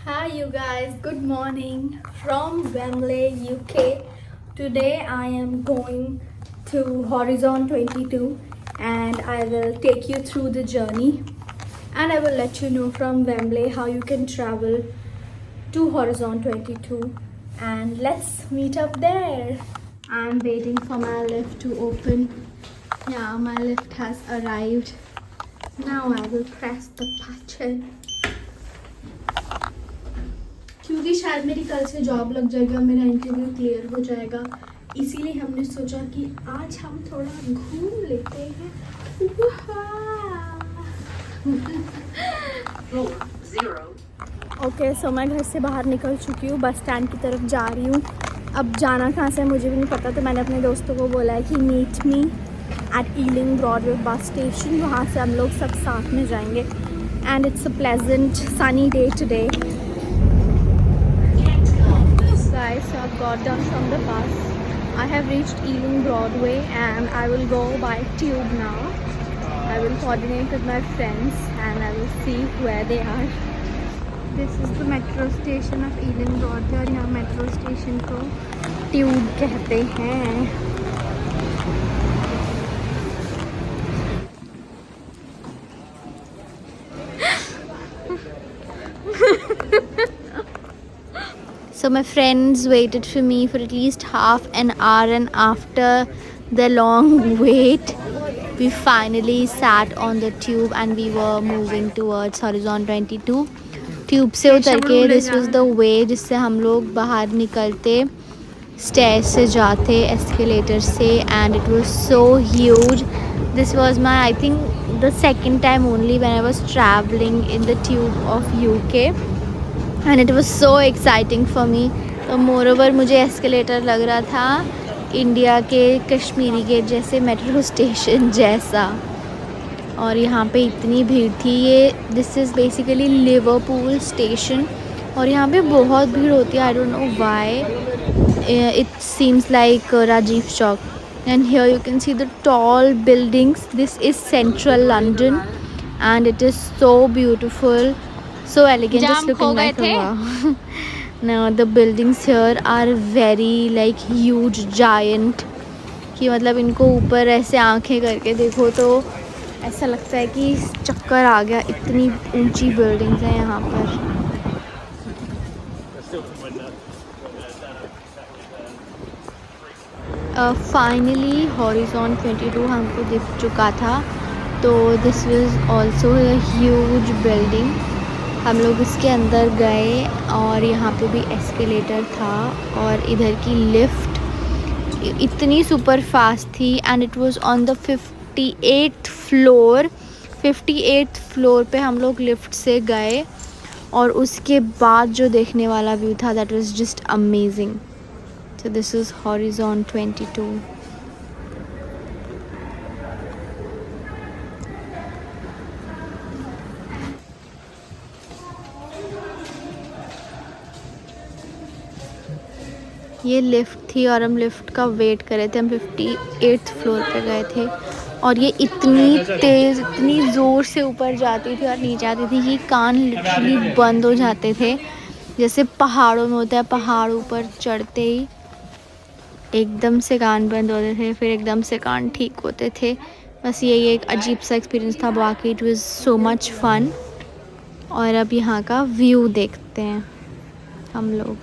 Hi, you guys. Good morning from Wembley, UK. Today I am going to Horizon 22 and I will take you through the journey and I will let you know from Wembley how you can travel to Horizon 22 and let's meet up there. I'm waiting for my lift to open. Yeah, my lift has arrived. Now I will press the button. क्योंकि शायद मेरी कल से job लग जाएगा, मेरा interview clear हो जाएगा, इसीलिए हमने सोचा कि आज हम थोड़ा घूम लेते हैं। ओके, सो मैं घर से बाहर निकल चुकी हूँ, बस स्टैंड की तरफ जा रही हूँ। अब जाना कहाँ से मुझे भी नहीं पता, तो मैंने अपने दोस्तों को बोला है कि meet me at Ealing Broadway bus station, वहाँ से हम लोग सब साथ में जाएंगे। And it's a pleasant sunny day today. Guys, so I've got down from the bus. I have reached Ealing Broadway and I will go by tube now. I will coordinate with my friends and I will see where they are. This is the metro station of Ealing Broadway और यहाँ metro station को tube कहते हैं। So my friends waited for me for at least half an hour and after the long wait, we finally sat on the tube and we were moving towards Horizon 22. Tube से उतर के this was the way जिससे हम लोग बाहर निकलते, stair से जाते एस्केलेटर से, and it was so huge. This was my I think the second time only when I was travelling in the tube of UK and it was so exciting for me. तो moreover मुझे escalator लग रहा था India के Kashmiri gate जैसे, metro station जैसा. और यहाँ पे इतनी भीड़ थी. ये this is basically Liverpool station और यहाँ पे बहुत भीड़ होती है. I don't know why. It seems like Rajiv Chowk. And here you can see the tall buildings. This is central London and it is so beautiful, so elegant, just looking like a wow. Now the buildings here are very like huge, giant, कि मतलब इनको ऊपर ऐसे आंखें करके देखो तो ऐसा लगता है कि चक्कर आ गया, इतनी ऊंची बिल्डिंग्स हैं यहाँ पर. फाइनली हॉरिजॉन 22 हमको दिख चुका था. तो this was also a huge building. हम लोग इसके अंदर गए और यहाँ पे भी एस्केलेटर था और इधर की लिफ्ट इतनी सुपर फास्ट थी and it was on the 58th floor. 58th floor पे हम लोग लिफ्ट से गए और उसके बाद जो देखने वाला व्यू था that was just amazing. So this is horizon 22. ये लिफ्ट थी और हम लिफ्ट का वेट कर रहे थे. हम 58th फ्लोर पे गए थे और ये इतनी तेज़, इतनी ज़ोर से ऊपर जाती थी और नीचे आती थी कि कान लिटरली बंद हो जाते थे. जैसे पहाड़ों में होता है, पहाड़ ऊपर चढ़ते ही एकदम से कान बंद होते थे, फिर एकदम से कान ठीक होते थे. बस यही एक अजीब सा एक्सपीरियंस था. बाकी it was so much fun. और अब यहाँ का व्यू देखते हैं हम लोग.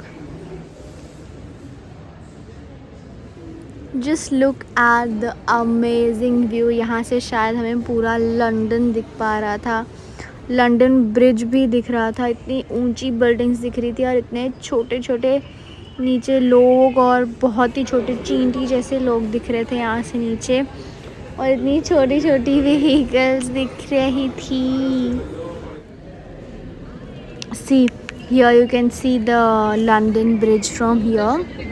Just look at the amazing view. यहाँ से शायद हमें पूरा लंदन दिख पा रहा था. लंदन ब्रिज भी दिख रहा था. इतनी ऊंची बिल्डिंग्स दिख रही थी और इतने छोटे छोटे नीचे लोग और बहुत ही छोटे चींटी जैसे लोग दिख रहे थे यहाँ से नीचे. और इतनी छोटी छोटी व्हीकल्स दिख रही थी. See here you can see the London bridge from here.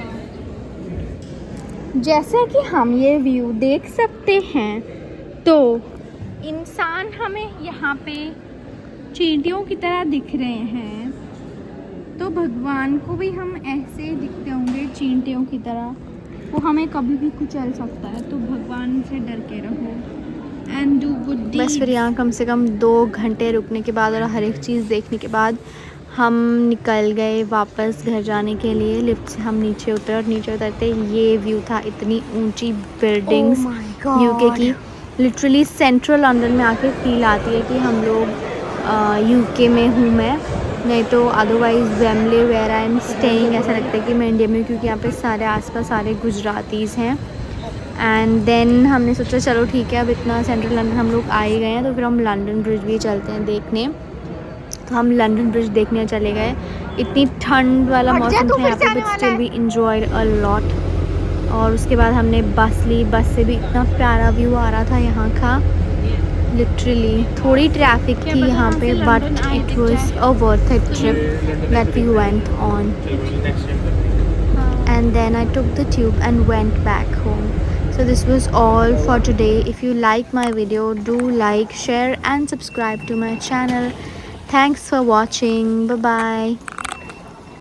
जैसा कि हम ये व्यू देख सकते हैं तो इंसान हमें यहाँ पे चींटियों की तरह दिख रहे हैं, तो भगवान को भी हम ऐसे दिखते होंगे चींटियों की तरह. वो हमें कभी भी कुचल सकता है, तो भगवान से डर के रहो एंड डू गुड डीड्स. बस फिर यहाँ कम से कम 2 घंटे रुकने के बाद और हर एक चीज़ देखने के बाद हम निकल गए वापस घर जाने के लिए। लिफ्ट से हम नीचे उतरे और नीचे उतरते ये व्यू था, इतनी ऊंची बिल्डिंग्स यूके की। लिटरली सेंट्रल लंदन में आके फील आती है कि हम लोग यूके में हूँ मैं, नहीं तो otherwise Wembley where I am staying ऐसा लगता है कि मैं इंडिया में, क्योंकि यहाँ पे सारे आसपास सारे गुजरातीज़ हैं। एंड देन हमने सोचा चलो ठीक है, अब इतना सेंट्रल लंदन हम लोग आ ही गए हैं तो फिर हम लंदन ब्रिज भी चलते हैं देखने। तो हम लंदन ब्रिज देखने चले गए। इतनी ठंड वाला मौसम था यहाँ पे, but still we enjoyed a lot. और उसके बाद हमने बस ली। बस से भी इतना प्यारा व्यू आ रहा था यहाँ का, लिटरली। थोड़ी ट्रैफिक थी यहाँ पे, but it was a worth it trip that we went on. And then I took the tube and went back home. So this was all for today. If you like my video, do like, share and subscribe to my channel. Thanks for watching. Bye bye.